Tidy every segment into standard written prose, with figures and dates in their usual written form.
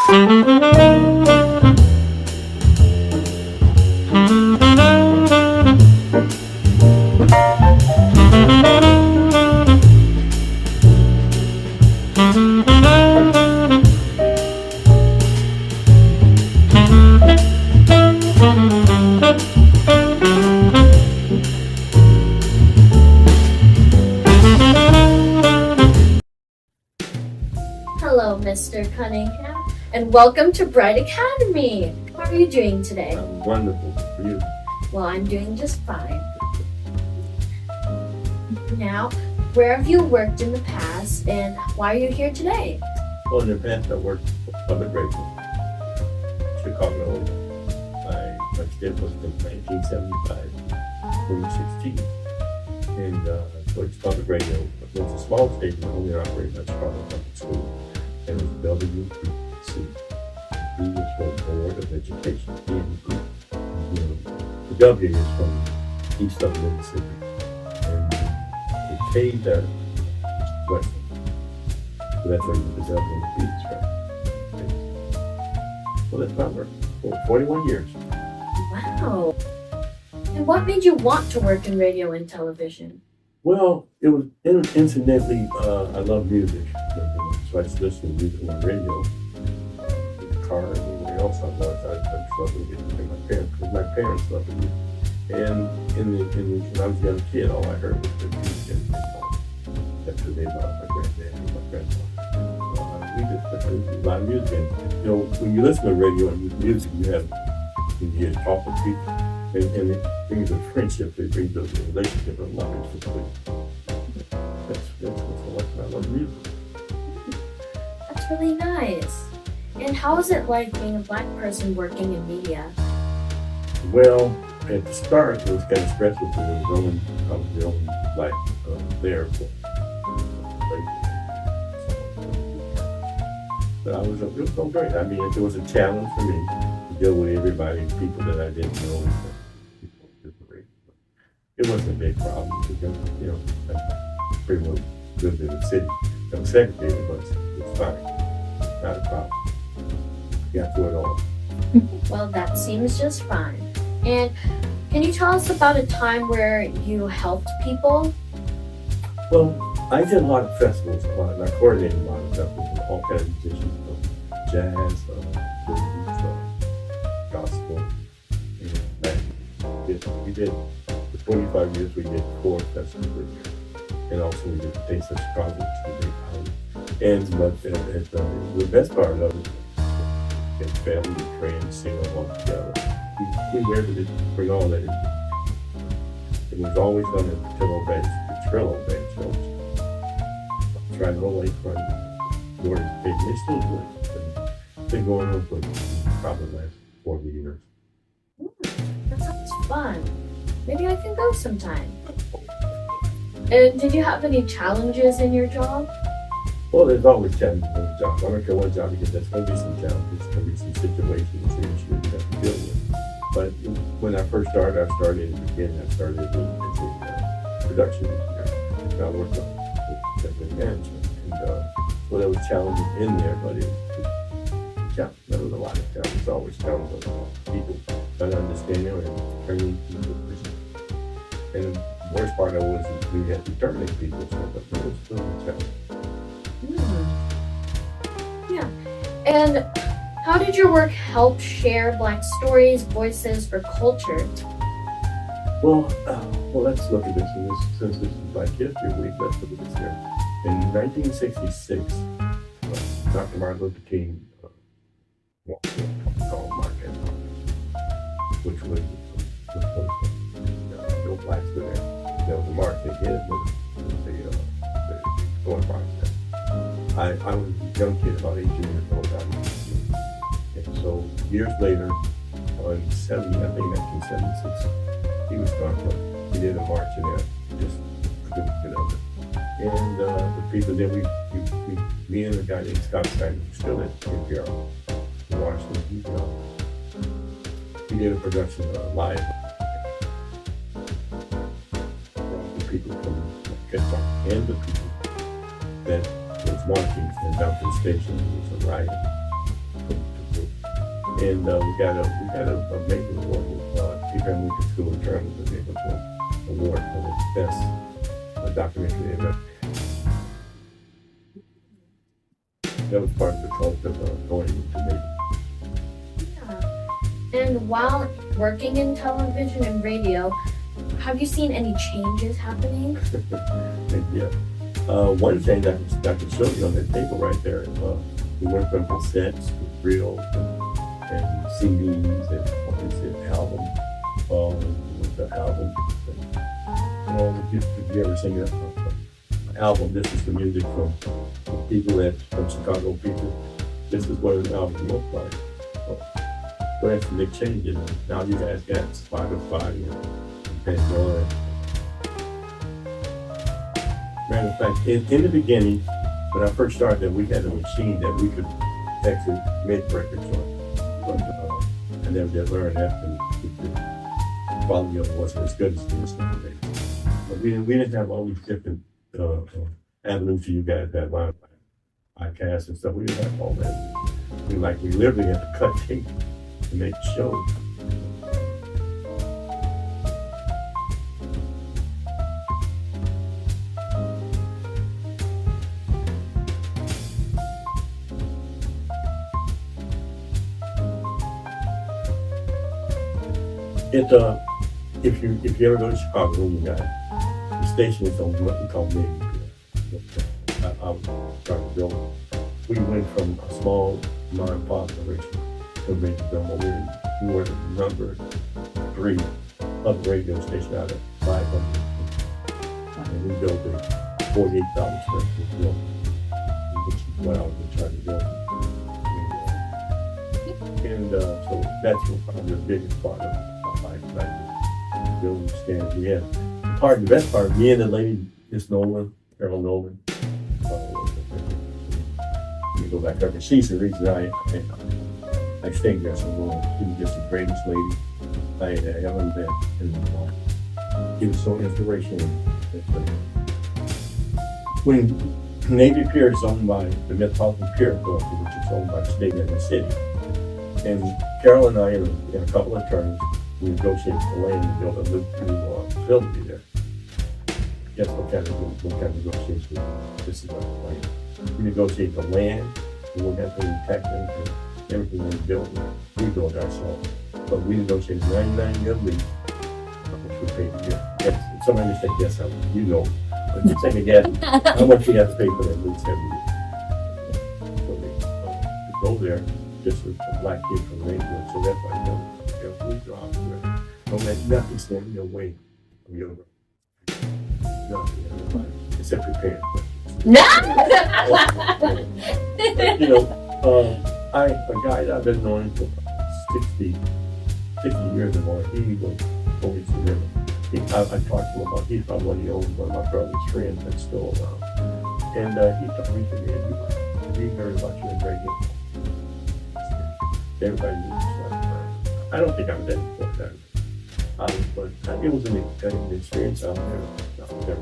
Hello, Mr. Cunningham, and welcome to Bright Academy. How are you doing today? I'm wonderful. For you? Well, I'm doing just fine. Now, where have you worked in the past, and why are you here today? Well, in the past, I worked for public radio, Chicago. My stint was from 1975 to 2016. And Deutsche Public Radio was a small station only operated by Chicago Public School. And it was WPC. B was for Board of Education. The W is from east of Mississippi. And the K there is west. So that's where the W and the B is from. Well, that's about work. For 41 years. Wow. And what made you want to work in radio and television? Well, it was incidentally, I love music. So I just listened to music on the radio, in the car, and anywhere else I was. I struggled to get to my parents, because my parents loved music. And when I was a young kid, all I heard was the music and that's what they loved, my granddad and my grandma. We just listened to a lot of music. And, when you listen to radio and music, you hear talk with people. And it brings a friendship, it brings a relationship of love. That's what's I love music. That's really nice. And how is it like being a Black person working in media? Well, at the start, it was kind of stressful because I was the only Black there. But it was so great. I mean, it was a challenge for me to deal with everybody, people that I didn't know. It wasn't a big problem because, I pretty much lived in the city. I was segregated, but it's fine. Not a problem. Got through it all. Well, that seems just fine. And can you tell us about a time where you helped people? Well, I did a lot of festivals. I coordinated a lot of festivals, all kinds of musicians, jazz, blues, gospel. We did. 25 years we did 4 festivals a year. And also we did the Taste of Chicago, which was a big And the best part of it is family, friends, sing along together. We were able to bring all that in. It was always on the Trillo bench, the Trillo bench. Trying to go away from Gordon's page. They still do it. It's been going on for probably the last 40 years. That sounds fun. Maybe I can go sometime. And did you have any challenges in your job? Well, there's always challenges in the job. I don't care what job you get, there's going to be some challenges. There's going to be some situations and issues you have to deal with. But when I first started, I started in the beginning. I started as a production engineer. I worked on executive management. And so there was challenges in there, but there was a lot of challenges. Always challenges on people trying to understand them and training people. And the worst part of it was we had to terminate people, but it was still a challenge. Yeah. And how did your work help share Black stories, voices, or culture? Well, let's look at this. Since this is Black History Week, let's look at this here. In 1966, Dr. Martin Luther King walked called Marquette, which was no blacks were there. There was a march they did with the going march. I was a young kid, about 18 years old. And so years later, in 1976, he was gone. He did a march in there, just couldn't get over it. And the people that me and the guy named Scott Steiner, who's still at NPR in Washington, he did a production live. The people from Kentucky and the people that was marching and down to the station, it was a riot. And we got a major award with Abraham Lincoln School of Journalism. They gave us an award for the best documentary ever. That was part of the cult of going into media. Yeah. And while working in television and radio, have you seen any changes happening? Yeah. One thing that I can show you on that table right there, we went from cassettes to reels and CDs and what is it, album, with the album. Did you ever sing that album? This is the music from people from Chicago people. This is what an album looks like. So that's the big changes. Now you guys got Spotify and Pandora. Matter of fact, in the beginning, when I first started, we had a machine that we could actually make records on. But, and then they learned that, and the quality of it wasn't as good as it is nowadays. But we didn't have all these different avenues you guys had, podcasts and stuff. We didn't have all that. We literally had to cut tape to make shows. If you ever go to Chicago, you guys, the station is on what we call Navy Pier. I was starting to build. We went from a small non-pop operation to a major building. We were number 3 of the radio station out of 500. And we built a 48,000 square foot building, which is what I was trying to build. And so that's probably the biggest part of my life. Building stands. We have the best part, me and the lady, Miss Nolan, Carol Nolan. We go back up, and she's the reason I stayed there so long. She was just the greatest lady I ever met in my life. She was so inspirational. When Navy Pier is owned by the Metropolitan Pier Authority, which is owned by the state and the city, and Carol and I, in a couple of terms, we negotiated the land and built a new facility there. Guess what kind of negotiation this is like? We negotiate the land, we wouldn't have to tax anything, everything in the building, we built ourselves. But we negotiated 99-year lease, which we paid a year. Yes, somebody just say yes, you know. But you say again, how much we have to pay for that lease every year. So we go there, just with a black kid from Lakewood, so that's why we drop there. Don't let nothing stand in your way of your nothing, except your parents. No! But, you know, a guy that I've been knowing for 60 years or more, he was always there. I talked to him about, he's probably one of my brother's friends that's still around. And he told me, he heard about you in radio. Everybody knew stuff. I don't think I'm that before that. But it was an experience out there.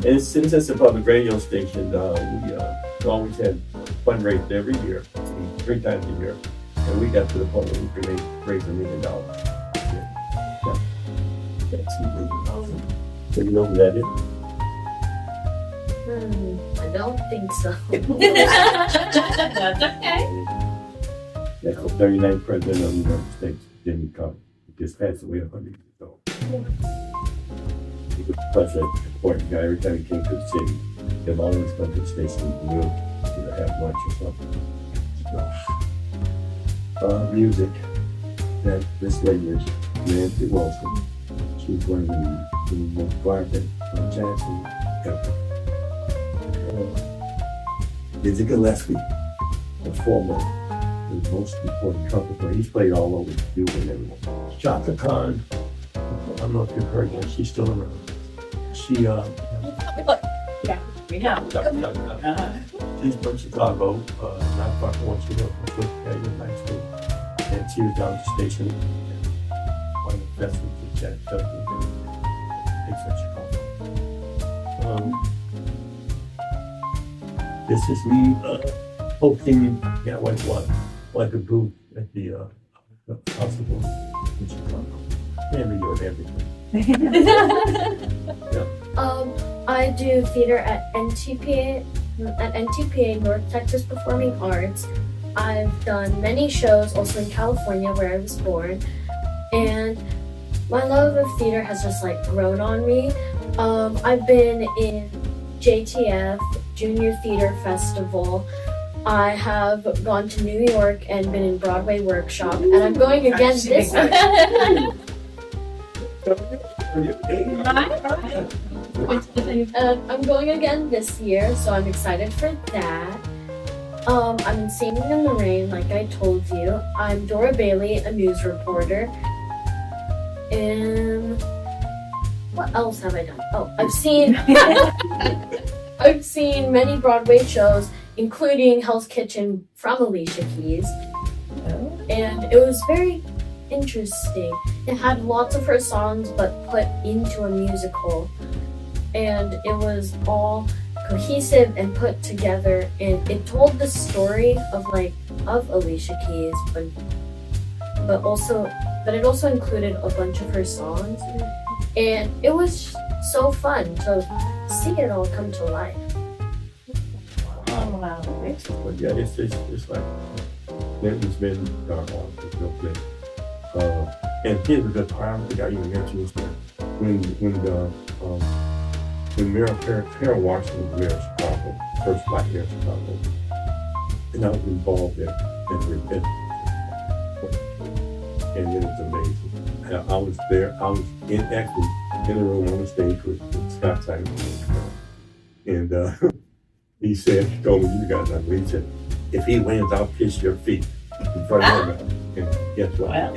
And since it's a public radio station, we always had fundraisers every year, 3 times a year. And we got to the point where we could raise $1 million. Yeah. That's awesome. So you know who that is? I don't think so. That's okay. That's the 39th president of the United States, Jimmy Carter. He just passed away 100 years ago. He was such an important guy. Every time he came to the city, he'd always come to the station and we'll either have lunch or something. Music. That this lady is Nancy Wilson. She's one of the most vibrant jazz ever. Dizzy Gillespie was former the most important trumpet player. He's played all over Cuba and everywhere. Chaka Khan, I don't know if you've heard her, she's still around. She, Yeah, we have. She's from Chicago, not far from what she went from Swift Academy High School. And she was down at the station, one of the festivals at Chattanooga. It's in Chicago. This is me hosting, like a booth at the possible in Chicago. And New York, everything. I do theater at NTPA, North Texas Performing Arts. I've done many shows also in California where I was born, and my love of theater has just like grown on me. I've been in JTF, Junior Theater Festival. I have gone to New York and been in Broadway Workshop, and I'm going again this year. I'm going again this year, so I'm excited for that. I'm in Singing in the Rain, like I told you. I'm Dora Bailey, a news reporter. And what else have I done? Oh, I've seen many Broadway shows, including Hell's Kitchen from Alicia Keys. And it was very interesting. It had lots of her songs, but put into a musical. And it was all cohesive and put together, and it told the story of Alicia Keys, but it also included a bunch of her songs, and it was so fun to see it all come to life. Wow. But yeah, it's like Linton's been on it's real good. And here's a good part. I don't think I even mentioned this when Mayor Washington was mayor of Chicago, first black mayor of Chicago, and I was involved in it, and it was amazing. I was there. I was actually in the room on the stage with Scott Simon, and he told me, you guys, he said, if he wins, I'll kiss your feet in front of him. And guess what? Wow.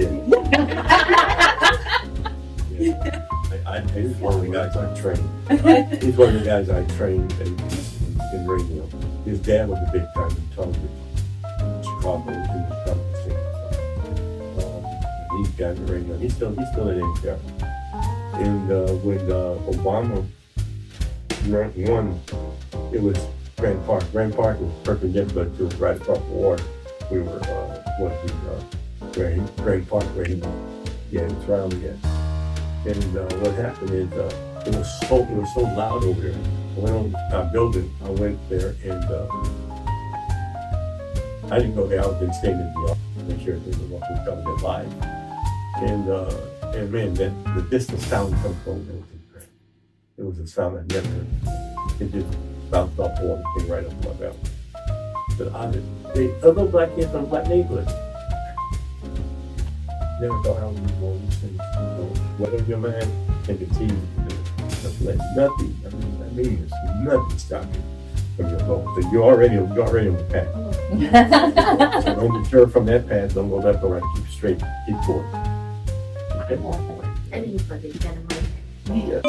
He did. Yeah. He's one of the guys I trained. He's one of the guys I trained in radio. His dad was a big time in television. Chicago, in the Chicago scene. These guys in radio. He's still in NPR. And when Obama won, it was Grand Park. Grand Park was perpendicular to right across the water. We were Grand Park where he was around again. And what happened is it was so loud over there. I went on our building. I went there and I didn't go there. I was in staying in the office to make sure they were coming there live. And man, the distant sound comes from it. It was a sound I never heard. It just bounced off the wall and came right up my belly. But other black kids from black neighborhoods. Never thought I would be more these things. Whatever your man can continue to do, let nothing, there's nothing stop you from your goal. So you're already on the path. So don't deter from that path, don't go left or right, keep straight, keep forward. Anybody can. Yeah.